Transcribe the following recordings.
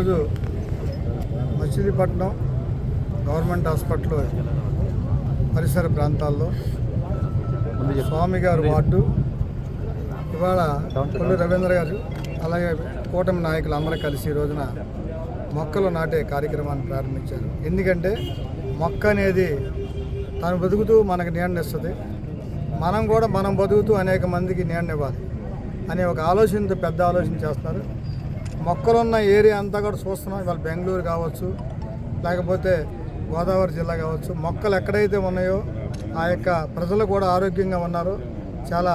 ఈరోజు Machilipatnam government hospital పరిసర ప్రాంతాల్లో స్వామి గారు వార్డు ఇవాళ కొల్లు రవీంద్ర గారు అలాగే కూటమి నాయకులు అందరూ కలిసి ఈ రోజున మొక్కలు నాటే కార్యక్రమాన్ని ప్రారంభించారు. ఎందుకంటే మొక్క అనేది తను బతుకుతూ మనకు నీడనిస్తుంది, మనం బతుకుతూ అనేక మందికి నీడనివ్వాలి అనే ఒక ఆలోచనతో పెద్ద ఆలోచన చేస్తున్నారు. మొక్కలున్న ఏరియా అంతా కూడా చూస్తున్నాం. ఇవాళ బెంగళూరు కావచ్చు, లేకపోతే గోదావరి జిల్లా కావచ్చు, మొక్కలు ఎక్కడైతే ఉన్నాయో ఆ యొక్క ప్రజలు కూడా ఆరోగ్యంగా ఉన్నారు. చాలా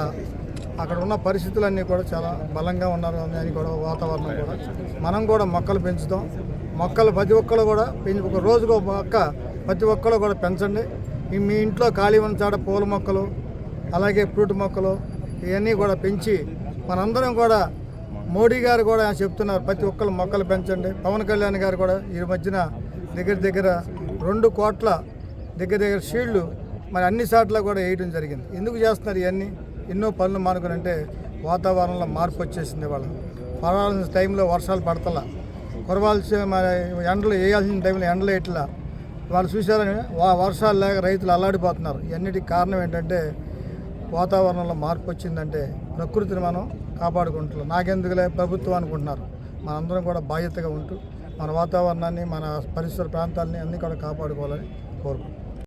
అక్కడ ఉన్న పరిస్థితులన్నీ కూడా చాలా బలంగా ఉన్నారు అని కూడా వాతావరణం కూడా మనం కూడా మొక్కలు పెంచుతాం. మొక్కలు ప్రతి ఒక్కరు కూడా ఒక రోజుకు ఒక మొక్క ప్రతి ఒక్కరు కూడా పెంచండి. మీ ఇంట్లో ఖాళీ ఉన్న చాట పూల మొక్కలు అలాగే ఫ్రూట్ మొక్కలు ఇవన్నీ కూడా పెంచి మనందరం కూడా మోడీ గారు కూడా చెప్తున్నారు ప్రతి ఒక్కరు మొక్కలు పెంచండి. పవన్ కళ్యాణ్ గారు కూడా ఈ మధ్యన దగ్గర 2 కోట్ల షీల్డ్లు మరి అన్ని సార్లు కూడా వేయడం జరిగింది. ఎందుకు చేస్తున్నారు ఇవన్నీ? ఎన్నో పనులు మానుకుని అంటే వాతావరణంలో మార్పు వచ్చేసింది. వాళ్ళు పడాల్సిన టైంలో వర్షాలు పడతలా, కురవాల్సిన మరి ఎండలు వేయాల్సిన టైంలో ఎండలు వేయట్లా. వాళ్ళు చూసారని వర్షాలు లేక రైతులు అల్లాడిపోతున్నారు. ఇవన్నిటికి కారణం ఏంటంటే వాతావరణంలో మార్పు వచ్చిందంటే ప్రకృతిని మనం కాపాడుకుంటున్నాం. నాకెందుకులే ప్రభుత్వం అనుకుంటున్నారు. మనందరం కూడా బాధ్యతగా ఉంటూ మన వాతావరణాన్ని మన పరిసర ప్రాంతాలని అన్నీ కూడా కాపాడుకోవాలని కోరుకుంటున్నాం.